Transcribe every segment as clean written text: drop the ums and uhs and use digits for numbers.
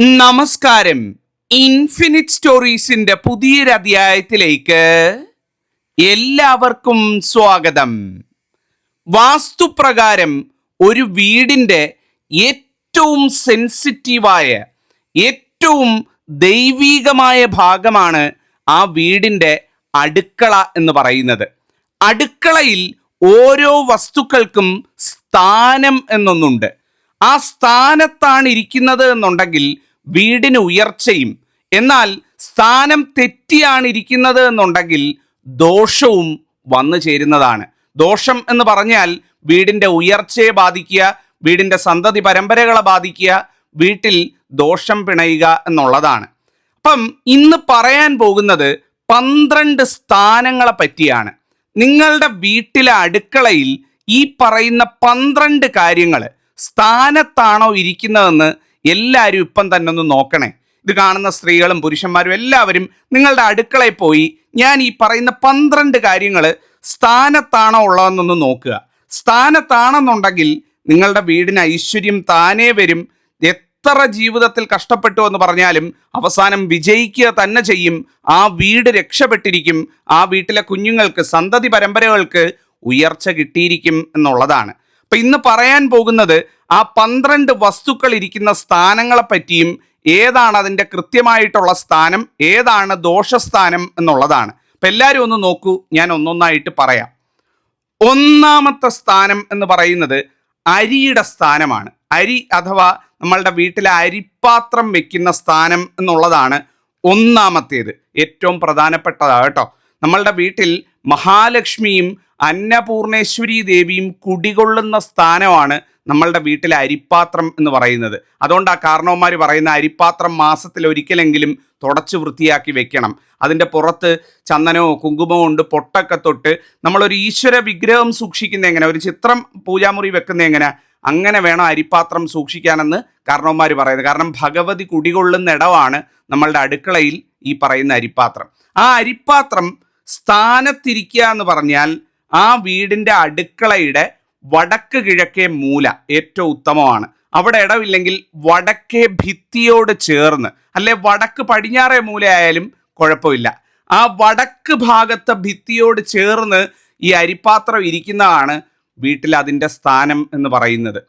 നമസ്കാരം. ഇൻഫിനിറ്റ് സ്റ്റോറീസിന്റെ പുതിയൊരു അധ്യായത്തിലേക്ക് എല്ലാവർക്കും സ്വാഗതം. വാസ്തുപ്രകാരം ഒരു വീടിൻ്റെ ഏറ്റവും സെൻസിറ്റീവായ, ഏറ്റവും ദൈവീകമായ ഭാഗമാണ് ആ വീടിൻ്റെ അടുക്കള എന്ന് പറയുന്നത്. അടുക്കളയിൽ ഓരോ വസ്തുക്കൾക്കും സ്ഥാനം എന്നൊന്നുണ്ട്. ആ സ്ഥാനത്താണ് ഇരിക്കുന്നത് എന്നുണ്ടെങ്കിൽ വീടിന് ഉയർച്ചയും, എന്നാൽ സ്ഥാനം തെറ്റിയാണ് ഇരിക്കുന്നത് എന്നുണ്ടെങ്കിൽ ദോഷവും വന്നു ചേരുന്നതാണ്. ദോഷം എന്ന് പറഞ്ഞാൽ വീടിൻ്റെ ഉയർച്ചയെ ബാധിക്കുക, വീടിൻ്റെ സന്തതി പരമ്പരകളെ ബാധിക്കുക, വീട്ടിൽ ദോഷം പിണയുക എന്നുള്ളതാണ്. അപ്പം ഇന്ന് പറയാൻ പോകുന്നത് 12 സ്ഥാനങ്ങളെ പറ്റിയാണ്. നിങ്ങളുടെ വീട്ടിലെ അടുക്കളയിൽ ഈ പറയുന്ന 12 കാര്യങ്ങൾ സ്ഥാനത്താണോ ഇരിക്കുന്നതെന്ന് എല്ലാവരും ഇപ്പം തന്നെ ഒന്ന് നോക്കണേ. ഇത് കാണുന്ന സ്ത്രീകളും പുരുഷന്മാരും എല്ലാവരും നിങ്ങളുടെ അടുക്കളയിൽ പോയി ഞാൻ ഈ പറയുന്ന 12 കാര്യങ്ങൾ സ്ഥാനത്താണോ ഉള്ളതെന്നൊന്ന് നോക്കുക. സ്ഥാനത്താണെന്നുണ്ടെങ്കിൽ നിങ്ങളുടെ വീടിന് ഐശ്വര്യം താനേ വരും. എത്ര ജീവിതത്തിൽ കഷ്ടപ്പെട്ടു എന്ന് പറഞ്ഞാലും അവസാനം വിജയിക്കുക തന്നെ ചെയ്യും. ആ വീട് രക്ഷപ്പെട്ടിരിക്കും. ആ വീട്ടിലെ കുഞ്ഞുങ്ങൾക്ക്, സന്തതി പരമ്പരകൾക്ക് ഉയർച്ച കിട്ടിയിരിക്കും എന്നുള്ളതാണ്. അപ്പൊ ഇന്ന് പറയാൻ പോകുന്നത് ആ 12 വസ്തുക്കൾ ഇരിക്കുന്ന സ്ഥാനങ്ങളെ പറ്റിയും ഏതാണ് അതിൻ്റെ കൃത്യമായിട്ടുള്ള സ്ഥാനം, ഏതാണ് ദോഷസ്ഥാനം എന്നുള്ളതാണ്. അപ്പൊ എല്ലാവരും ഒന്ന് നോക്കൂ, ഞാൻ ഒന്നൊന്നായിട്ട് പറയാം. ഒന്നാമത്തെ സ്ഥാനം എന്ന് പറയുന്നത് അരിയുടെ സ്ഥാനമാണ്. അരി അഥവാ നമ്മളുടെ വീട്ടിലെ അരിപ്പാത്രം വെക്കുന്ന സ്ഥാനം എന്നുള്ളതാണ് ഒന്നാമത്തേത്. ഏറ്റവും പ്രധാനപ്പെട്ടതാണ് കേട്ടോ. നമ്മളുടെ വീട്ടിൽ മഹാലക്ഷ്മിയും അന്നപൂർണേശ്വരി ദേവിയും കുടികൊള്ളുന്ന സ്ഥാനമാണ് നമ്മളുടെ വീട്ടിലെ അരിപ്പാത്രം എന്ന് പറയുന്നത്. അതുകൊണ്ട് ആ കാരണവന്മാർ പറയുന്ന അരിപ്പാത്രം മാസത്തിൽ ഒരിക്കലെങ്കിലും തുടച്ച് വൃത്തിയാക്കി വെക്കണം. അതിൻ്റെ പുറത്ത് ചന്ദനമോ കുങ്കുമോ ഉണ്ട്, പൊട്ടൊക്കെ തൊട്ട് നമ്മളൊരു ഈശ്വര വിഗ്രഹം സൂക്ഷിക്കുന്ന എങ്ങനെ, ഒരു ചിത്രം പൂജാമുറി വെക്കുന്ന എങ്ങനെ, അങ്ങനെ വേണം അരിപ്പാത്രം സൂക്ഷിക്കാനെന്ന് കാരണവന്മാർ പറയുന്നത്. കാരണം ഭഗവതി കുടികൊള്ളുന്ന ഇടമാണ് നമ്മളുടെ അടുക്കളയിൽ ഈ പറയുന്ന അരിപ്പാത്രം. ആ അരിപ്പാത്രം സ്ഥാനത്തിരിക്കുക എന്ന് പറഞ്ഞാൽ ആ വീടിൻ്റെ അടുക്കളയുടെ വടക്ക് കിഴക്കേ മൂല ഏറ്റവും ഉത്തമമാണ്. അവിടെ ഇടവില്ലെങ്കിൽ വടക്കേ ഭിത്തിയോട് ചേർന്ന്, അല്ലെ വടക്ക് പടിഞ്ഞാറേ മൂലയായാലും കുഴപ്പമില്ല, ആ വടക്ക് ഭാഗത്തെ ഭിത്തിയോട് ചേർന്ന് ഈ അരിപ്പാത്രം ഇരിക്കുന്നതാണ് വീട്ടിൽ അതിൻ്റെ സ്ഥാനം എന്ന് പറയുന്നത്.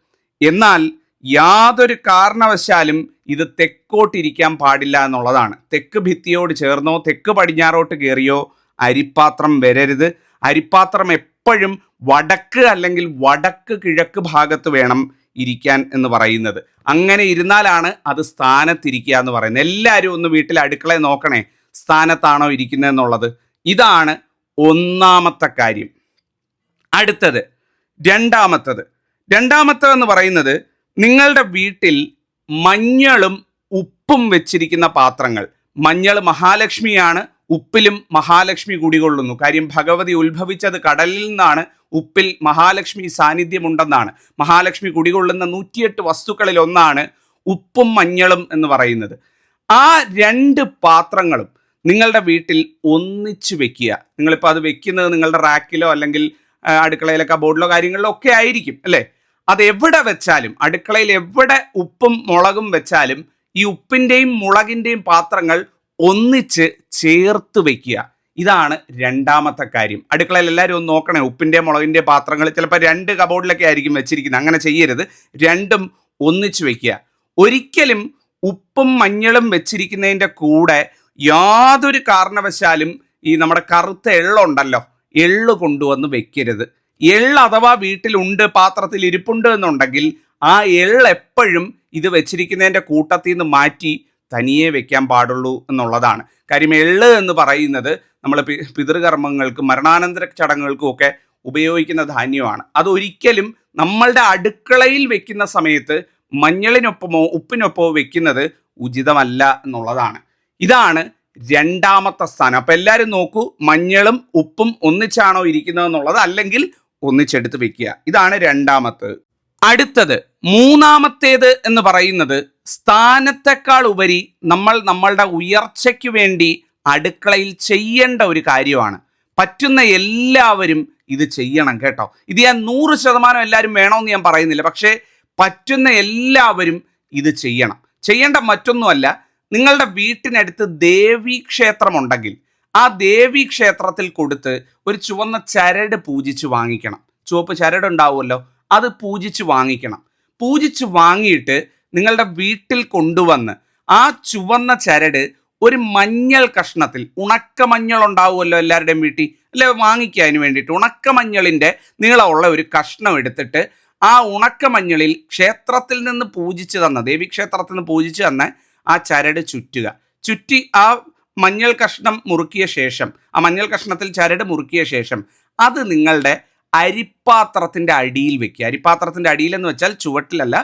എന്നാൽ യാതൊരു കാരണവശാലും ഇത് തെക്കോട്ടിരിക്കാൻ പാടില്ല എന്നുള്ളതാണ്. തെക്ക് ഭിത്തിയോട് ചേർന്നോ തെക്ക് പടിഞ്ഞാറോട്ട് കയറിയോ അരിപ്പാത്രം വരരുത്. അരിപ്പാത്രം എപ്പോഴും വടക്ക് അല്ലെങ്കിൽ വടക്ക് കിഴക്ക് ഭാഗത്ത് വേണം ഇരിക്കാൻ എന്ന് പറയുന്നത്. അങ്ങനെ ഇരുന്നാലാണ് അത് സ്ഥാനത്തിരിക്കുക എന്ന് പറയുന്നത്. എല്ലാവരും ഒന്ന് വീട്ടിൽ അടുക്കളയെ നോക്കണേ, സ്ഥാനത്താണോ ഇരിക്കുന്നത് എന്നുള്ളത്. ഇതാണ് ഒന്നാമത്തെ കാര്യം. അടുത്തത് രണ്ടാമത്തേതെന്ന് പറയുന്നത് നിങ്ങളുടെ വീട്ടിൽ മഞ്ഞളും ഉപ്പും വെച്ചിരിക്കുന്ന പാത്രങ്ങൾ. മഞ്ഞൾ മഹാലക്ഷ്മിയാണ്, ഉപ്പിലും മഹാലക്ഷ്മി കുടികൊള്ളുന്നു. കാര്യം ഭഗവതി ഉത്ഭവിച്ചത് കടലിൽ നിന്നാണ്. ഉപ്പിൽ മഹാലക്ഷ്മി സാന്നിധ്യമുണ്ടെന്നാണ്. മഹാലക്ഷ്മി കുടികൊള്ളുന്ന 108 വസ്തുക്കളിൽ ഒന്നാണ് ഉപ്പും മഞ്ഞളും എന്ന് പറയുന്നത്. ആ 2 പാത്രങ്ങളും നിങ്ങളുടെ വീട്ടിൽ ഒന്നിച്ച് വെക്കുക. നിങ്ങളിപ്പോൾ അത് വെക്കുന്നത് നിങ്ങളുടെ റാക്കിലോ അല്ലെങ്കിൽ അടുക്കളയിലെ കബോർഡിലോ കാര്യങ്ങളിലോ ഒക്കെ ആയിരിക്കും അല്ലേ. അത് എവിടെ വെച്ചാലും, അടുക്കളയിൽ എവിടെ ഉപ്പും മുളകും വെച്ചാലും ഈ ഉപ്പിൻ്റെയും മുളകിൻ്റെയും പാത്രങ്ങൾ ഒന്നിച്ച് ചേർത്ത് വെക്കുക. ഇതാണ് രണ്ടാമത്തെ കാര്യം. അടുക്കളയിൽ എല്ലാവരും ഒന്ന് നോക്കണേ. ഉപ്പിൻ്റെ മുളകിൻ്റെ പാത്രങ്ങൾ ചിലപ്പോൾ 2 കബോർഡിലൊക്കെ ആയിരിക്കും വെച്ചിരിക്കുന്നത്. അങ്ങനെ ചെയ്യരുത്. രണ്ടും ഒന്നിച്ച് വെക്കുക. ഒരിക്കലും ഉപ്പും മഞ്ഞളും വെച്ചിരിക്കുന്നതിൻ്റെ കൂടെ യാതൊരു കാരണവശാലും ഈ നമ്മുടെ കറുത്ത എള്ളുണ്ടല്ലോ, എള്ള് കൊണ്ടുവന്ന് വെക്കരുത്. എള്ള് അഥവാ വീട്ടിലുണ്ട്, പാത്രത്തിൽ ഇരിപ്പുണ്ട് എന്നുണ്ടെങ്കിൽ ആ എള്ള് എപ്പോഴും ഇത് വെച്ചിരിക്കുന്നതിൻ്റെ കൂട്ടത്തിൽ നിന്ന് മാറ്റി തനിയെ വെക്കാൻ പാടുള്ളൂ എന്നുള്ളതാണ്. കാര്യം എള്ള് എന്ന് പറയുന്നത് നമ്മൾ പിതൃകർമ്മങ്ങൾക്കും മരണാനന്തര ചടങ്ങുകൾക്കും ഒക്കെ ഉപയോഗിക്കുന്ന ധാന്യമാണ്. അതൊരിക്കലും നമ്മളുടെ അടുക്കളയിൽ വെക്കുന്ന സമയത്ത് മഞ്ഞളിനൊപ്പമോ ഉപ്പിനൊപ്പമോ വെക്കുന്നത് ഉചിതമല്ല എന്നുള്ളതാണ്. ഇതാണ് രണ്ടാമത്തെ സ്ഥാനം. അപ്പം എല്ലാവരും നോക്കൂ, മഞ്ഞളും ഉപ്പും ഒന്നിച്ചാണോ ഇരിക്കുന്നത് എന്നുള്ളത്, അല്ലെങ്കിൽ ഒന്നിച്ചെടുത്ത് വെക്കുക. ഇതാണ് രണ്ടാമത്തേത്. അടുത്തത് മൂന്നാമത്തേത് എന്ന് പറയുന്നത് സ്ഥാനത്തെക്കാൾ ഉപരി നമ്മൾ നമ്മളുടെ ഉയർച്ചയ്ക്ക് വേണ്ടി അടുക്കളയിൽ ചെയ്യേണ്ട ഒരു കാര്യമാണ്. പറ്റുന്ന എല്ലാവരും ഇത് ചെയ്യണം കേട്ടോ. ഇത് ഞാൻ 100% എല്ലാവരും വേണമെന്ന് ഞാൻ പറയുന്നില്ല, പക്ഷേ പറ്റുന്ന എല്ലാവരും ഇത് ചെയ്യണം. ചെയ്യേണ്ട മറ്റൊന്നുമല്ല, നിങ്ങളുടെ വീട്ടിനടുത്ത് ദേവീ ക്ഷേത്രമുണ്ടെങ്കിൽ ആ ദേവീ ക്ഷേത്രത്തിൽ കൊടുത്ത് ഒരു ചുവന്ന ചരട് പൂജിച്ച് വാങ്ങിക്കണം. ചുവപ്പ് ചരട് ഉണ്ടാവുമല്ലോ, അത് പൂജിച്ച് വാങ്ങിക്കണം. പൂജിച്ച് വാങ്ങിയിട്ട് നിങ്ങളുടെ വീട്ടിൽ കൊണ്ടുവന്ന് ആ ചുവന്ന ചരട് ഒരു മഞ്ഞൾ കഷ്ണത്തിൽ, ഉണക്കമഞ്ഞൾ ഉണ്ടാവുമല്ലോ എല്ലാവരുടെയും വീട്ടിൽ അല്ലെ, വാങ്ങിക്കുക അതിന് വേണ്ടിയിട്ട് ഉണക്കമഞ്ഞളിൻ്റെ നീളമുള്ള ഒരു കഷ്ണം എടുത്തിട്ട് ആ ഉണക്കമഞ്ഞളിൽ ക്ഷേത്രത്തിൽ നിന്ന് പൂജിച്ച് തന്ന, ദേവീക്ഷേത്രത്തിൽ നിന്ന് പൂജിച്ച് തന്ന ആ ചരട് ചുറ്റുക. ചുറ്റി ആ മഞ്ഞൾ കഷ്ണം മുറുക്കിയ ശേഷം, ആ മഞ്ഞൾ കഷ്ണത്തിൽ ചരട് മുറുക്കിയ ശേഷം അത് നിങ്ങളുടെ അരിപ്പാത്രത്തിൻ്റെ അടിയിൽ വെക്കുക. അരിപ്പാത്രത്തിൻ്റെ അടിയിലെന്ന് വെച്ചാൽ ചുവട്ടിലല്ല,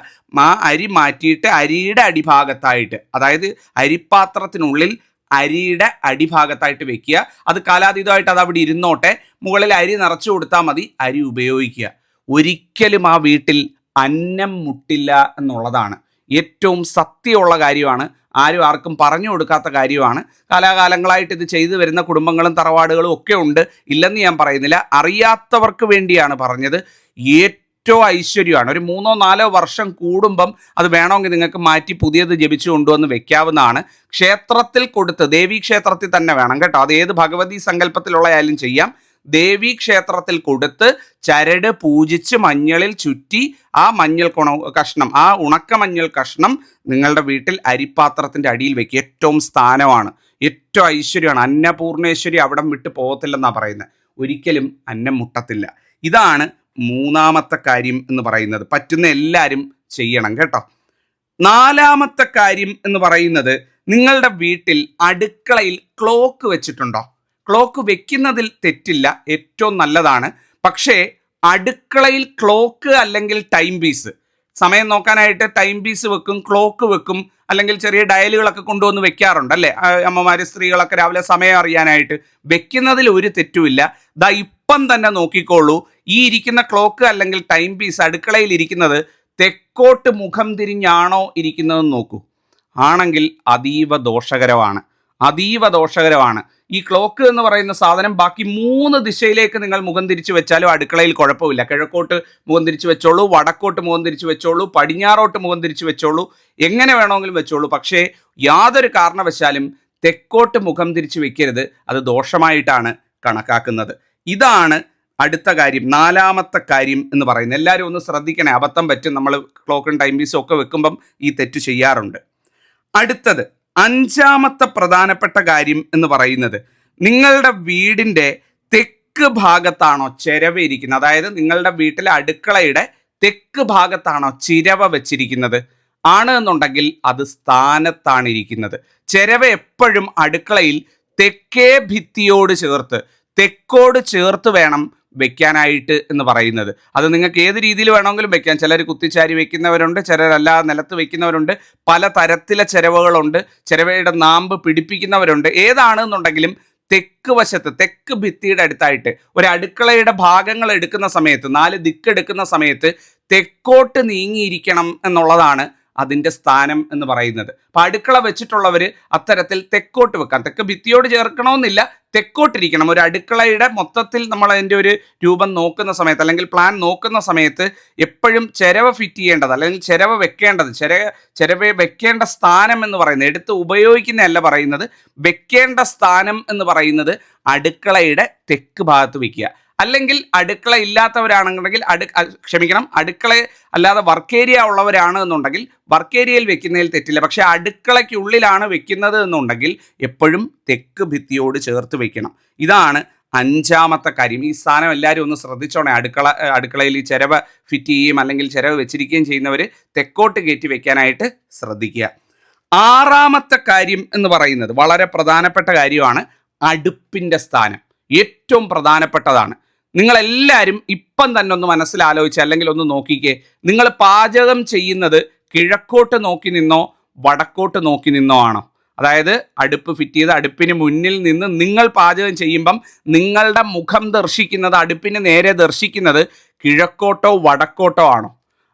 ആ അരി മാറ്റിയിട്ട് അരിയുടെ അടിഭാഗത്തായിട്ട്, അതായത് അരിപ്പാത്രത്തിനുള്ളിൽ അരിയുടെ അടിഭാഗത്തായിട്ട് വെക്കുക. അത് കാലാതീതമായിട്ട് അത് അവിടെ ഇരുന്നോട്ടെ, മുകളിൽ അരി നിറച്ചു കൊടുത്താൽ മതി, അരി ഉപയോഗിക്കുക. ഒരിക്കലും ആ വീട്ടിൽ അന്നം മുട്ടില്ല എന്നുള്ളതാണ് ഏറ്റവും സത്യമുള്ള കാര്യമാണ്. ആരും ആർക്കും പറഞ്ഞു കൊടുക്കാത്ത കാര്യമാണ്. കാലാകാലങ്ങളായിട്ട് ഇത് ചെയ്തു വരുന്ന കുടുംബങ്ങളും തറവാടുകളും ഒക്കെ ഉണ്ട്, ഇല്ലെന്ന് ഞാൻ പറയുന്നില്ല. അറിയാത്തവർക്ക് വേണ്ടിയാണ് പറഞ്ഞത്. ഏറ്റവും ഐശ്വര്യമാണ്. ഒരു 3-4 വർഷം കൂടുമ്പം അത് വേണമെങ്കിൽ നിങ്ങൾക്ക് മാറ്റി പുതിയത് ജപിച്ചു കൊണ്ടുവന്ന് വെക്കാവുന്നതാണ്. ക്ഷേത്രത്തിൽ കൊടുത്ത്, ദേവീ ക്ഷേത്രത്തിൽ തന്നെ വേണം കേട്ടോ, അത് ഏത് ഭഗവതി സങ്കല്പത്തിലുള്ളയാലും ചെയ്യാം. ദേവീ ക്ഷേത്രത്തിൽ കൊടുത്ത് ചരട് പൂജിച്ച് മഞ്ഞളിൽ ചുറ്റി ആ മഞ്ഞൾ കഷ്ണം, ആ ഉണക്കമഞ്ഞൾ കഷ്ണം നിങ്ങളുടെ വീട്ടിൽ അരിപ്പാത്രത്തിൻ്റെ അടിയിൽ വെക്കുക. ഏറ്റവും സ്ഥാനമാണ്, ഏറ്റവും ഐശ്വര്യമാണ്. അന്നപൂർണേശ്വരി അവിടം വിട്ട് പോകത്തില്ലെന്നാണ് പറയുന്നത്. ഒരിക്കലും അന്നം മുട്ടത്തില്ല. ഇതാണ് 3ാമത്തെ കാര്യം എന്ന് പറയുന്നത്. പറ്റുന്ന എല്ലാവരും ചെയ്യണം കേട്ടോ. 4ാമത്തെ കാര്യം എന്ന് പറയുന്നത്, നിങ്ങളുടെ വീട്ടിൽ അടുക്കളയിൽ ക്ലോക്ക് വെച്ചിട്ടുണ്ടോ? ക്ലോക്ക് വെക്കുന്നതിൽ തെറ്റില്ല, ഏറ്റവും നല്ലതാണ്. പക്ഷേ അടുക്കളയിൽ ക്ലോക്ക് അല്ലെങ്കിൽ ടൈം പീസ്, സമയം നോക്കാനായിട്ട് ടൈം പീസ് വെക്കും, ക്ലോക്ക് വെക്കും, അല്ലെങ്കിൽ ചെറിയ ഡയലുകളൊക്കെ കൊണ്ടുവന്ന് വെക്കാറുണ്ട് അല്ലേ അമ്മമാർ, സ്ത്രീകളൊക്കെ രാവിലെ സമയം അറിയാനായിട്ട്. വെക്കുന്നതിൽ ഒരു തെറ്റുമില്ല. ദാ ഇപ്പം തന്നെ നോക്കിക്കോളൂ, ഈ ഇരിക്കുന്ന ക്ലോക്ക് അല്ലെങ്കിൽ ടൈം പീസ് അടുക്കളയിൽ ഇരിക്കുന്നത് തെക്കോട്ട് മുഖം തിരിഞ്ഞാണോ ഇരിക്കുന്നതെന്ന് നോക്കൂ. ആണെങ്കിൽ അതീവ ദോഷകരമാണ്, അതീവ ദോഷകരമാണ്. ഈ ക്ലോക്ക് എന്ന് പറയുന്ന സാധനം ബാക്കി 3 ദിശയിലേക്ക് നിങ്ങൾ മുഖം തിരിച്ചു വെച്ചാലും അടുക്കളയിൽ കുഴപ്പമില്ല. കിഴക്കോട്ട് മുഖം തിരിച്ചു വെച്ചോളൂ, വടക്കോട്ട് മുഖം തിരിച്ചു വെച്ചോളൂ, പടിഞ്ഞാറോട്ട് മുഖം തിരിച്ചു വെച്ചോളൂ, എങ്ങനെ വേണമെങ്കിലും വെച്ചോളൂ. പക്ഷേ യാതൊരു കാരണവശാലും തെക്കോട്ട് മുഖം തിരിച്ചു വെക്കരുത്, അത് ദോഷമായിട്ടാണ് കണക്കാക്കുന്നത്. ഇതാണ് അടുത്ത കാര്യം, 4ാമത്തെ കാര്യം എന്ന് പറയുന്നത്. എല്ലാവരും ഒന്ന് ശ്രദ്ധിക്കണേ, അബദ്ധം പറ്റും. നമ്മൾ ക്ലോക്കും ടൈം പീസും ഒക്കെ വെക്കുമ്പം ഈ തെറ്റ് ചെയ്യാറുണ്ട്. അടുത്തത് 5ാമത്തെ പ്രധാനപ്പെട്ട കാര്യം എന്ന് പറയുന്നത്, നിങ്ങളുടെ വീടിൻ്റെ തെക്ക് ഭാഗത്താണോ ചിരവ ഇരിക്കുന്നത്? അതായത് നിങ്ങളുടെ വീട്ടിലെ അടുക്കളയുടെ തെക്ക് ഭാഗത്താണോ ചിരവ വെച്ചിരിക്കുന്നത്? ആണ് എന്നുണ്ടെങ്കിൽ അത് സ്ഥാനത്താണ് ഇരിക്കുന്നത്. ചിരവ എപ്പോഴും അടുക്കളയിൽ തെക്കേ ഭിത്തിയോട് ചേർത്ത്, തെക്കോട് ചേർത്ത് വേണം വെക്കാനായിട്ട് എന്ന് പറയുന്നത്. അത് നിങ്ങൾക്ക് ഏത് രീതിയിൽ വേണമെങ്കിലും വെക്കാം. ചിലർ കുത്തിച്ചാരി വെക്കുന്നവരുണ്ട്, ചിലരല്ലാതെ നിലത്ത് വെക്കുന്നവരുണ്ട്, പല തരത്തിലെ ചിരവകളുണ്ട്, ചിരവയുടെ നാമ്പ് പിടിപ്പിക്കുന്നവരുണ്ട്. ഏതാണെന്നുണ്ടെങ്കിലും തെക്ക് വശത്ത്, തെക്ക് ഭിത്തിയുടെ അടുത്തായിട്ട് ഒരു അടുക്കളയുടെ ഭാഗങ്ങൾ എടുക്കുന്ന സമയത്ത്, 4 ദിക്കെടുക്കുന്ന സമയത്ത് തെക്കോട്ട് നീങ്ങിയിരിക്കണം എന്നുള്ളതാണ് അതിൻ്റെ സ്ഥാനം എന്ന് പറയുന്നത്. അപ്പം അടുക്കള വെച്ചിട്ടുള്ളവർ അത്തരത്തിൽ തെക്കോട്ട് വെക്കാം. തെക്ക് ഭിത്തിയോട് ചേർക്കണമെന്നില്ല, തെക്കോട്ടിരിക്കണം. ഒരു അടുക്കളയുടെ മൊത്തത്തിൽ നമ്മൾ അതിൻ്റെ ഒരു രൂപം നോക്കുന്ന സമയത്ത്, അല്ലെങ്കിൽ പ്ലാൻ നോക്കുന്ന സമയത്ത് എപ്പോഴും ചിരവ ഫിറ്റ് ചെയ്യേണ്ടത്, അല്ലെങ്കിൽ ചിരവ വെക്കേണ്ടത്, ചിരവ വെക്കേണ്ട സ്ഥാനം എന്ന് പറയുന്നത്, എടുത്ത് ഉപയോഗിക്കുന്നതല്ല പറയുന്നത്, വെക്കേണ്ട സ്ഥാനം എന്ന് പറയുന്നത് അടുക്കളയുടെ തെക്ക് ഭാഗത്ത് വയ്ക്കുക. അല്ലെങ്കിൽ അടുക്കള ഇല്ലാത്തവരാണെന്നുണ്ടെങ്കിൽ അടുക്കള അല്ലാതെ വർക്ക് ഏരിയ ഉള്ളവരാണ് എന്നുണ്ടെങ്കിൽ വർക്ക് ഏരിയയിൽ വെക്കുന്നതിൽ തെറ്റില്ല. പക്ഷേ അടുക്കളയ്ക്കുള്ളിലാണ് വെക്കുന്നത് എന്നുണ്ടെങ്കിൽ എപ്പോഴും തെക്ക് ഭിത്തിയോട് ചേർത്ത് വെക്കണം. ഇതാണ് 5ാമത്തെ കാര്യം. ഈ സ്ഥാനം എല്ലാവരും ഒന്ന് ശ്രദ്ധിച്ചോണേ. അടുക്കളയിൽ ഈ ചിരവ ഫിറ്റ് ചെയ്യുകയും അല്ലെങ്കിൽ ചിരവ വെച്ചിരിക്കുകയും ചെയ്യുന്നവർ തെക്കോട്ട് കയറ്റി വെക്കാനായിട്ട് ശ്രദ്ധിക്കുക. 6ാമത്തെ കാര്യം എന്ന് പറയുന്നത് വളരെ പ്രധാനപ്പെട്ട കാര്യമാണ്, അടുപ്പിൻ്റെ സ്ഥാനം. ഏറ്റവും പ്രധാനപ്പെട്ടതാണ്. നിങ്ങളെല്ലാവരും ഇപ്പം തന്നെ ഒന്ന് മനസ്സിലാലോചിച്ച്, അല്ലെങ്കിൽ ഒന്ന് നോക്കിക്കേ, നിങ്ങൾ പാചകം ചെയ്യുന്നത് കിഴക്കോട്ട് നോക്കി നിന്നോ വടക്കോട്ട് നോക്കി നിന്നോ ആണോ? അതായത് അടുപ്പ് ഫിറ്റ് ചെയ്ത് അടുപ്പിന് മുന്നിൽ നിന്ന് നിങ്ങൾ പാചകം ചെയ്യുമ്പം നിങ്ങളുടെ മുഖം ദർശിക്കുന്നത്, അടുപ്പിന് നേരെ ദർശിക്കുന്നത് കിഴക്കോട്ടോ വടക്കോട്ടോ ആണോ?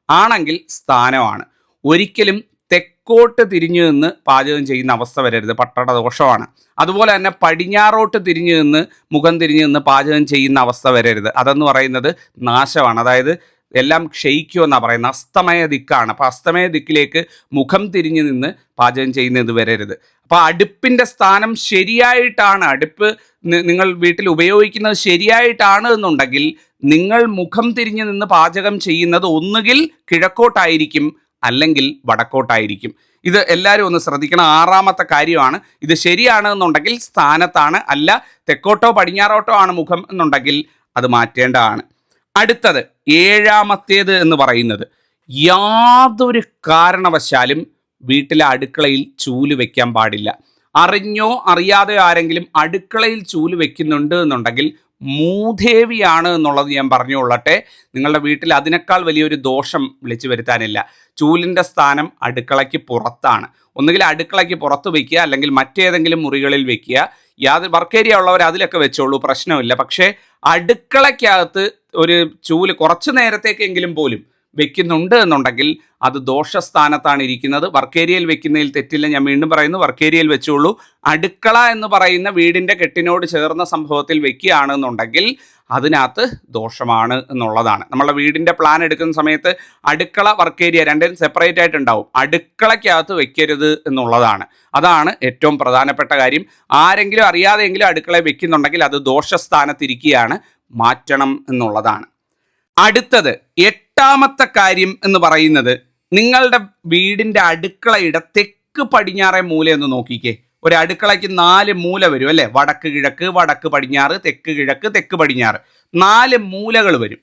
ആണെങ്കിൽ സ്ഥാനമാണ്. ഒരിക്കലും തെക്കോട്ട് തിരിഞ്ഞു നിന്ന് പാചകം ചെയ്യുന്ന അവസ്ഥ വരരുത്, പട്ടട ദോഷമാണ്. അതുപോലെ തന്നെ പടിഞ്ഞാറോട്ട് തിരിഞ്ഞു നിന്ന് മുഖം തിരിഞ്ഞു നിന്ന് പാചകം ചെയ്യുന്ന അവസ്ഥ വരരുത്, അതെന്ന് പറയുന്നത് നാശമാണ്. അതായത് എല്ലാം ക്ഷയിക്കുമെന്നാണ് പറയുന്നത്. അസ്തമയ ദിക്കാണ്. അപ്പോൾ അസ്തമയ ദിക്കിലേക്ക് മുഖം തിരിഞ്ഞു നിന്ന് പാചകം ചെയ്യുന്നത് വരരുത്. അപ്പോൾ അടുപ്പിൻ്റെ സ്ഥാനം ശരിയായിട്ടാണ്, അടുപ്പ് നിങ്ങൾ വീട്ടിൽ ഉപയോഗിക്കുന്നത് ശരിയായിട്ടാണ് എന്നുണ്ടെങ്കിൽ നിങ്ങൾ മുഖം തിരിഞ്ഞു നിന്ന് പാചകം ചെയ്യുന്നത് ഒന്നുകിൽ കിഴക്കോട്ടായിരിക്കും അല്ലെങ്കിൽ വടക്കോട്ടായിരിക്കും. ഇത് എല്ലാവരും ഒന്ന് ശ്രദ്ധിക്കണം. 6ാമത്തെ കാര്യമാണ്. ഇത് ശരിയാണ് എന്നുണ്ടെങ്കിൽ സ്ഥാനത്താണ്, അല്ല തെക്കോട്ടോ പടിഞ്ഞാറോട്ടോ ആണ് മുഖം എന്നുണ്ടെങ്കിൽ അത് മാറ്റേണ്ടതാണ്. അടുത്തത് 7ാമത്തേത് എന്ന് പറയുന്നത്, യാതൊരു കാരണവശാലും വീട്ടിലെ അടുക്കളയിൽ ചൂല് വെക്കാൻ പാടില്ല. അറിഞ്ഞോ അറിയാതെയോ ആരെങ്കിലും അടുക്കളയിൽ ചൂല് വെക്കുന്നുണ്ട് എന്നുണ്ടെങ്കിൽ മൂദേവിയാണ് എന്നുള്ളത് ഞാൻ പറഞ്ഞുകൊള്ളട്ടെ. നിങ്ങളുടെ വീട്ടിൽ അതിനേക്കാൾ വലിയൊരു ദോഷം വിളിച്ചു വരുത്താനില്ല. ചൂലിൻ്റെ സ്ഥാനം അടുക്കളയ്ക്ക് പുറത്താണ്. ഒന്നുകിൽ അടുക്കളയ്ക്ക് പുറത്ത് വയ്ക്കുക, അല്ലെങ്കിൽ മറ്റേതെങ്കിലും മുറികളിൽ വെക്കുക. വർക്ക് ഏരിയ ഉള്ളവർ അതിലൊക്കെ വെച്ചോളൂ, പ്രശ്നമില്ല. പക്ഷേ അടുക്കളയ്ക്കകത്ത് ഒരു ചൂല് കുറച്ച് നേരത്തേക്കെങ്കിലും പോലും വെക്കുന്നുണ്ട് എന്നുണ്ടെങ്കിൽ അത് ദോഷസ്ഥാനത്താണ് ഇരിക്കുന്നത്. വർക്ക് ഏരിയയിൽ വെക്കുന്നതിൽ തെറ്റില്ല. ഞാൻ വീണ്ടും പറയുന്നു, വർക്ക് ഏരിയയിൽ വെച്ചോളൂ. അടുക്കള എന്ന് പറയുന്ന വീടിൻ്റെ കെട്ടിനോട് ചേർന്ന സംഭവത്തിൽ വെക്കുകയാണെന്നുണ്ടെങ്കിൽ അതിനകത്ത് ദോഷമാണ് എന്നുള്ളതാണ്. നമ്മളെ വീടിൻ്റെ പ്ലാൻ എടുക്കുന്ന സമയത്ത് അടുക്കള വർക്ക് ഏരിയ രണ്ടും സെപ്പറേറ്റ് ആയിട്ടുണ്ടാവും. അടുക്കളയ്ക്കകത്ത് വെക്കരുത് എന്നുള്ളതാണ്. അതാണ് ഏറ്റവും പ്രധാനപ്പെട്ട കാര്യം. ആരെങ്കിലും അറിയാതെയെങ്കിലും അടുക്കളയിൽ വെക്കുന്നുണ്ടെങ്കിൽ അത് ദോഷസ്ഥാനത്തിരിക്കുകയാണ്, മാറ്റണം എന്നുള്ളതാണ്. അടുത്തത് 8ാമത്തെ കാര്യം എന്ന് പറയുന്നത്, നിങ്ങളുടെ വീടിൻ്റെ അടുക്കളയുടെ തെക്ക് പടിഞ്ഞാറേ മൂലയൊന്ന് നോക്കിക്കേ. ഒരു അടുക്കളയ്ക്ക് 4 മൂല വരും അല്ലേ? വടക്ക് കിഴക്ക്, വടക്ക് പടിഞ്ഞാറ്, തെക്ക് കിഴക്ക്, തെക്ക് പടിഞ്ഞാറ്, 4 മൂലകൾ വരും.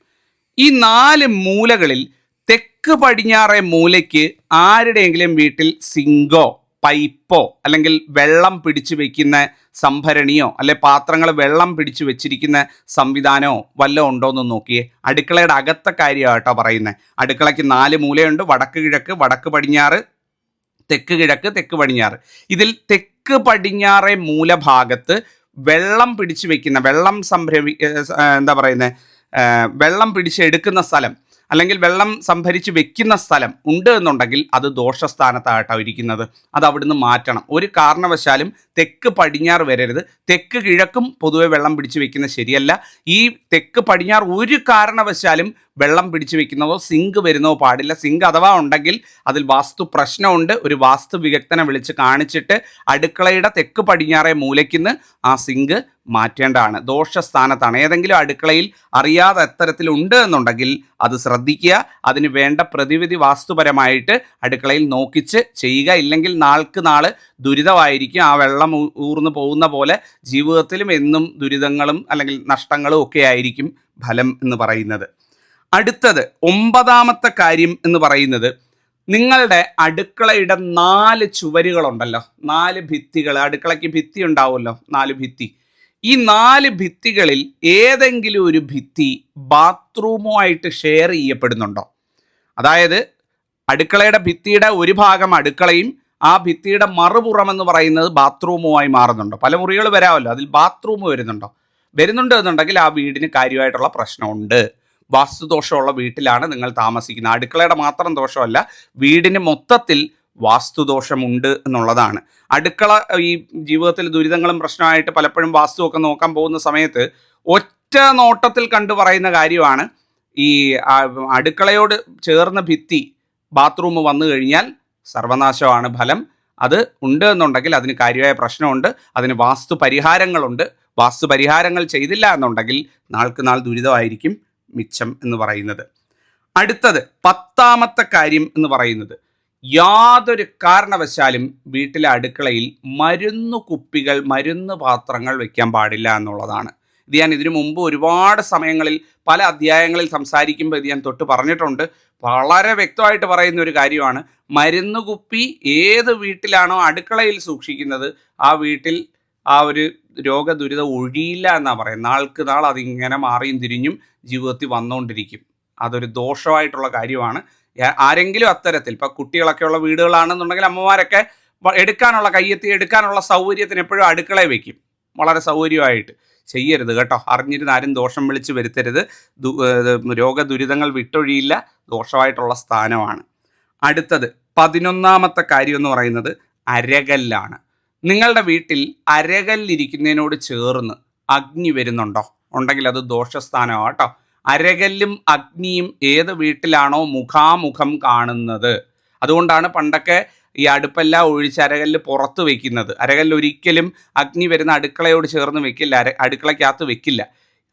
ഈ 4 മൂലകളിൽ തെക്ക് പടിഞ്ഞാറേ മൂലയ്ക്ക് ആരുടെയെങ്കിലും വീട്ടിൽ സിങ്കോ പൈപ്പോ അല്ലെങ്കിൽ വെള്ളം പിടിച്ചു വെക്കുന്ന സംഭരണിയോ അല്ലെ പാത്രങ്ങൾ വെള്ളം പിടിച്ചു വെച്ചിരിക്കുന്ന സംവിധാനമോ വല്ലതും ഉണ്ടോയെന്ന് നോക്കിയേ. അടുക്കളയുടെ അകത്തെ കാര്യമായിട്ടോ പറയുന്നത്. അടുക്കളയ്ക്ക് 4 മൂലയുണ്ട്, വടക്ക് കിഴക്ക്, വടക്ക് പടിഞ്ഞാറ്, തെക്ക് കിഴക്ക്, തെക്ക് പടിഞ്ഞാറ്. ഇതിൽ തെക്ക് പടിഞ്ഞാറേ മൂലഭാഗത്ത് വെള്ളം പിടിച്ചു വെക്കുന്ന, വെള്ളം പിടിച്ചെടുക്കുന്ന സ്ഥലം അല്ലെങ്കിൽ വെള്ളം സംഭരിച്ച് വെക്കുന്ന സ്ഥലം ഉണ്ട് എന്നുണ്ടെങ്കിൽ അത് ദോഷസ്ഥാനത്തായിട്ടാണ് ഇരിക്കുന്നത്. അത് അവിടുന്ന് മാറ്റണം. ഒരു കാരണവശാലും തെക്ക് പടിഞ്ഞാറ് വരരുത്. തെക്ക് കിഴക്കും പൊതുവെ വെള്ളം പിടിച്ച് വെക്കുന്നത് ശരിയല്ല. ഈ തെക്ക് പടിഞ്ഞാറ് ഒരു കാരണവശാലും വെള്ളം പിടിച്ചു വെക്കുന്നതോ സിങ്ക് വരുന്നതോ പാടില്ല. സിങ്ക് അഥവാ ഉണ്ടെങ്കിൽ അതിൽ വാസ്തു പ്രശ്നമുണ്ട്. ഒരു വാസ്തു വിദഗ്ധനെ വിളിച്ച് കാണിച്ചിട്ട് അടുക്കളയുടെ തെക്ക് പടിഞ്ഞാറേ മൂലയ്ക്കുന്ന് ആ സിങ്ക് മാറ്റേണ്ടതാണ്. ദോഷസ്ഥാനത്താണ്. ഏതെങ്കിലും അടുക്കളയിൽ അറിയാതെ അത്തരത്തിലുണ്ട് എന്നുണ്ടെങ്കിൽ അത് ശ്രദ്ധിക്കുക. അതിന് വേണ്ട പ്രതിവിധി വാസ്തുപരമായിട്ട് അടുക്കളയിൽ നോക്കിച്ച് ചെയ്യുക. ഇല്ലെങ്കിൽ നാൾക്ക് നാൾ ദുരിതമായിരിക്കും. ആ വെള്ളം ഊർന്നു പോകുന്ന പോലെ ജീവിതത്തിലും എന്നും ദുരിതങ്ങളും അല്ലെങ്കിൽ നഷ്ടങ്ങളും ഒക്കെ ആയിരിക്കും ഫലം എന്ന് പറയുന്നത്. അടുത്തത് 9ാമത്തെ കാര്യം എന്ന് പറയുന്നത്, നിങ്ങളുടെ അടുക്കളയുടെ 4 ചുവരുകളുണ്ടല്ലോ, 4 ഭിത്തികൾ. അടുക്കളയ്ക്ക് ഭിത്തി ഉണ്ടാവുമല്ലോ, 4 ഭിത്തി. ഈ 4 ഭിത്തികളിൽ ഏതെങ്കിലും ഒരു ഭിത്തി ബാത്റൂമുമായിട്ട് ഷെയർ ചെയ്യപ്പെടുന്നുണ്ടോ? അതായത് അടുക്കളയുടെ ഭിത്തിയുടെ ഒരു ഭാഗം അടുക്കളയും ആ ഭിത്തിയുടെ മറുപുറം എന്ന് പറയുന്നത് ബാത്റൂമുമായി മാറുന്നുണ്ടോ? പല മുറികൾ വരാമല്ലോ, അതിൽ ബാത്റൂം വരുന്നുണ്ട് എന്നുണ്ടെങ്കിൽ ആ വീടിന് കാര്യമായിട്ടുള്ള പ്രശ്നമുണ്ട്. വാസ്തുദോഷമുള്ള വീട്ടിലാണ് നിങ്ങൾ താമസിക്കുന്നത്. അടുക്കളയുടെ മാത്രം ദോഷമല്ല, വീടിന് മൊത്തത്തിൽ വാസ്തുദോഷമുണ്ട് എന്നുള്ളതാണ്. അടുക്കള ഈ ജീവിതത്തിൽ ദുരിതങ്ങളും പ്രശ്നമായിട്ട് പലപ്പോഴും വാസ്തുവൊക്കെ നോക്കാൻ പോകുന്ന സമയത്ത് ഒറ്റ നോട്ടത്തിൽ കണ്ടു പറയുന്ന കാര്യമാണ്, ഈ അടുക്കളയോട് ചേർന്ന ഭിത്തി ബാത്റൂം വന്നു കഴിഞ്ഞാൽ സർവനാശമാണ് ഫലം. അത് ഉണ്ട് എന്നുണ്ടെങ്കിൽ അതിന് കാര്യമായ പ്രശ്നമുണ്ട്. അതിന് വാസ്തു പരിഹാരങ്ങളുണ്ട്. വാസ്തു പരിഹാരങ്ങൾ ചെയ്തില്ല എന്നുണ്ടെങ്കിൽ നാൾക്ക് നാൾ ദുരിതമായിരിക്കും മിച്ചം എന്ന് പറയുന്നത്. അടുത്തത് 10ാമത്തെ കാര്യം എന്ന് പറയുന്നത്, യാതൊരു കാരണവശാലും വീട്ടിലെ അടുക്കളയിൽ മരുന്ന് കുപ്പികൾ, മരുന്ന് പാത്രങ്ങൾ വെക്കാൻ പാടില്ല എന്നുള്ളതാണ്. ഇത് ഞാൻ ഇതിനു മുമ്പ് ഒരുപാട് സമയങ്ങളിൽ പല അധ്യായങ്ങളിൽ സംസാരിക്കുമ്പോൾ ഇത് ഞാൻ തൊട്ട് പറഞ്ഞിട്ടുണ്ട്. വളരെ വ്യക്തമായിട്ട് പറയുന്ന ഒരു കാര്യമാണ്, മരുന്ന് കുപ്പി ഏത് വീട്ടിലാണോ അടുക്കളയിൽ സൂക്ഷിക്കുന്നത് ആ വീട്ടിൽ ആ ഒരു രോഗദുരിതം ഒഴിയില്ല എന്നാണ് പറയുന്നത്. നാൾക്ക് നാൾ അതിങ്ങനെ മാറിയും തിരിഞ്ഞും ജീവിതത്തിൽ വന്നുകൊണ്ടിരിക്കും. അതൊരു ദോഷമായിട്ടുള്ള കാര്യമാണ്. ആരെങ്കിലും അത്തരത്തിൽ, ഇപ്പം കുട്ടികളൊക്കെ ഉള്ള വീടുകളാണെന്നുണ്ടെങ്കിൽ അമ്മമാരൊക്കെ കയ്യെത്തി എടുക്കാനുള്ള സൗകര്യത്തിന് എപ്പോഴും അടുക്കളയിൽ വെക്കും, വളരെ സൗകര്യമായിട്ട്. ചെയ്യരുത് കേട്ടോ. അറിഞ്ഞിരുന്ന് ആരും ദോഷം വിളിച്ച് വരുത്തരുത്. രോഗദുരിതങ്ങൾ വിട്ടൊഴിയില്ല, ദോഷമായിട്ടുള്ള സ്ഥാനമാണ്. അടുത്തത് 11ാമത്തെ കാര്യം എന്ന് പറയുന്നത് അരകല്ലാണ്. നിങ്ങളുടെ വീട്ടിൽ അരകല്ലിരിക്കുന്നതിനോട് ചേർന്ന് അഗ്നി വരുന്നുണ്ടോ? ഉണ്ടെങ്കിൽ അത് ദോഷസ്ഥാനമാണ് കേട്ടോ. അരകല്ലും അഗ്നിയും ഏത് വീട്ടിലാണോ മുഖാമുഖം കാണുന്നത്. അതുകൊണ്ടാണ് പണ്ടൊക്കെ ഈ അടുപ്പെല്ലാം ഒഴിച്ച് അരകല്ല് പുറത്ത് വെക്കുന്നത്. അരകല്ല് ഒരിക്കലും അഗ്നി വരുന്ന അടുക്കളയോട് ചേർന്ന് വെക്കില്ല, അടുക്കളയ്ക്കകത്ത് വെക്കില്ല.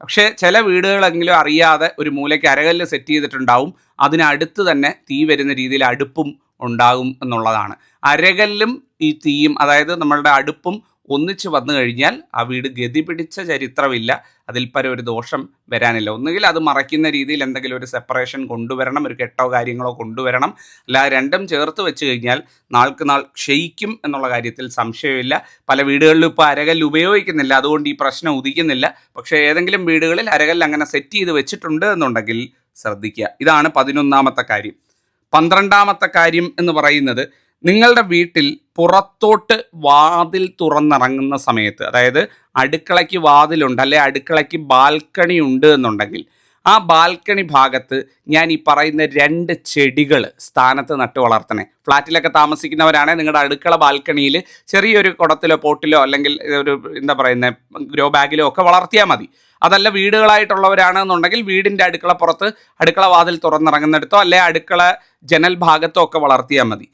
പക്ഷേ ചില വീടുകളെങ്കിലും അറിയാതെ ഒരു മൂലയ്ക്ക് അരകല്ല് സെറ്റ് ചെയ്തിട്ടുണ്ടാവും. അതിനടുത്ത് തന്നെ തീ വരുന്ന രീതിയിൽ അടുപ്പും ഉണ്ടാകും എന്നുള്ളതാണ്. അരകല്ലും ഈ തീയും, അതായത് നമ്മളുടെ അടുപ്പും ഒന്നിച്ച് വന്നു കഴിഞ്ഞാൽ ആ വീട് ഗതി പിടിച്ച ചരിത്രമില്ല, അതിൽ പരം ഒരു ദോഷം വരാനില്ല. ഒന്നുകിൽ അത് മറയ്ക്കുന്ന രീതിയിൽ എന്തെങ്കിലും ഒരു സെപ്പറേഷൻ കൊണ്ടുവരണം, ഒരു കെട്ടോ കാര്യങ്ങളോ കൊണ്ടുവരണം. അല്ലാതെ രണ്ടും ചേർത്ത് വെച്ച് കഴിഞ്ഞാൽ നാൾക്ക് നാൾ ക്ഷയിക്കും എന്നുള്ള കാര്യത്തിൽ സംശയമില്ല. പല വീടുകളിലും ഇപ്പോൾ അരകല്ല് ഉപയോഗിക്കുന്നില്ല, അതുകൊണ്ട് ഈ പ്രശ്നം ഉദിക്കുന്നില്ല. പക്ഷേ ഏതെങ്കിലും വീടുകളിൽ അരകല്ല് അങ്ങനെ സെറ്റ് ചെയ്ത് വെച്ചിട്ടുണ്ട് എന്നുണ്ടെങ്കിൽ ശ്രദ്ധിക്കുക. ഇതാണ് 11ാമത്തെ കാര്യം. 12ാമത്തെ കാര്യം എന്ന് പറയുന്നത്, നിങ്ങളുടെ വീട്ടിൽ പുറത്തോട്ട് വാതിൽ തുറന്നിറങ്ങുന്ന സമയത്ത്, അതായത് അടുക്കളയ്ക്ക് വാതിലുണ്ട് അല്ലെ അടുക്കളയ്ക്ക് ബാൽക്കണി ഉണ്ട് എന്നുണ്ടെങ്കിൽ, ആ ബാൽക്കണി ഭാഗത്ത് ഞാൻ ഈ പറയുന്ന 2 ചെടികൾ സ്ഥാനത്ത് നട്ട് വളർത്തണേ. ഫ്ലാറ്റിലൊക്കെ താമസിക്കുന്നവരാണെങ്കിൽ നിങ്ങളുടെ അടുക്കള ബാൽക്കണിയിൽ ചെറിയൊരു കുടത്തിലോ പോട്ടിലോ അല്ലെങ്കിൽ ഒരു എന്താ പറയുന്നത് ഗ്രോ ബാഗിലോ ഒക്കെ വളർത്തിയാൽ മതി. അതല്ല വീടുകളായിട്ടുള്ളവരാണെന്നുണ്ടെങ്കിൽ വീടിൻ്റെ അടുക്കളപ്പുറത്ത് അടുക്കള വാതിൽ തുറന്നിറങ്ങുന്നിടത്തോ അല്ലെ അടുക്കള ജനൽ ഭാഗത്തോ ഒക്കെ വളർത്തിയാൽ മതി.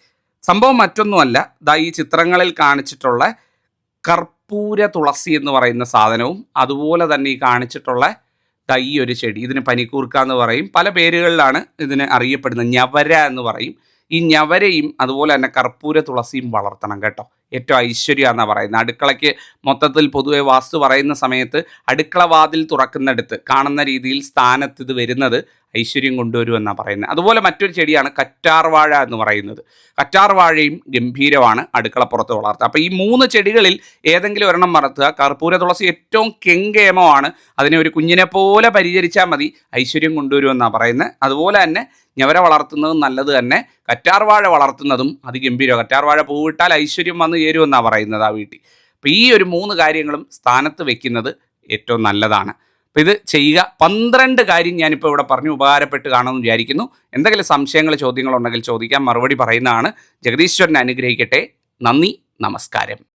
സംഭവം മറ്റൊന്നുമല്ല, ഈ ചിത്രങ്ങളിൽ കാണിച്ചിട്ടുള്ള കർപ്പൂര തുളസി എന്ന് പറയുന്ന സാധനവും അതുപോലെ തന്നെ ഈ കാണിച്ചിട്ടുള്ള ഈ ഒരു ചെടി, ഇതിന് പനിക്കൂർക്ക എന്ന് പറയും, പല പേരുകളിലാണ് ഇതിന് അറിയപ്പെടുന്നത്. ഞവര എന്ന് പറയും. ഈ ഞവരയും അതുപോലെ തന്നെ കർപ്പൂര തുളസിയും വളർത്തണം കേട്ടോ. ഏറ്റവും ഐശ്വര്യം എന്നാണ് പറയുന്നത്. അടുക്കളയ്ക്ക് മൊത്തത്തിൽ പൊതുവെ വാസ്തു പറയുന്ന സമയത്ത് അടുക്കള വാതിൽ തുറക്കുന്നിടത്ത് കാണുന്ന രീതിയിൽ സ്ഥാനത്ത് ഇത് വരുന്നത് ഐശ്വര്യം കൊണ്ടുവരുമെന്നാണ് പറയുന്നത്. അതുപോലെ മറ്റൊരു ചെടിയാണ് കറ്റാർവാഴ എന്ന് പറയുന്നത്. കറ്റാർവാഴയും ഗംഭീരമാണ് അടുക്കളപ്പുറത്ത് വളർത്തുക. അപ്പോൾ ഈ 3 ചെടികളിൽ ഏതെങ്കിലും ഒരെണ്ണം വളർത്തുക. കർപ്പൂര തുളസി ഏറ്റവും കെങ്കേമമാണ്, അതിനെ ഒരു കുഞ്ഞിനെ പോലെ പരിചരിച്ചാൽ മതി, ഐശ്വര്യം കൊണ്ടുവരുമെന്നാണ് പറയുന്നത്. അതുപോലെ തന്നെ ഞവര വളർത്തുന്നതും നല്ലത് തന്നെ, കറ്റാർവാഴ വളർത്തുന്നതും അതിഗംഭീരം. കറ്റാർവാഴ പൂവിട്ടാൽ ഐശ്വര്യം വന്ന് ചേരുമെന്നാണ് പറയുന്നത് ആ വീട്ടിൽ. അപ്പോൾ ഈ ഒരു 3 കാര്യങ്ങളും സ്ഥാനത്ത് വെക്കുന്നത് ഏറ്റവും നല്ലതാണ്. അപ്പോൾ ഇത് ചെയ്യുക. 12 കാര്യം ഞാനിപ്പോൾ ഇവിടെ പറഞ്ഞു, ഉപകാരപ്പെട്ട് കാണുമെന്ന് വിചാരിക്കുന്നു. എന്തെങ്കിലും സംശയങ്ങൾ ചോദ്യങ്ങളുണ്ടെങ്കിൽ ചോദിക്കാം, മറുപടി പറയുന്നതാണ്. ജഗദീശ്വരൻ അനുഗ്രഹിക്കട്ടെ. നന്ദി, നമസ്കാരം.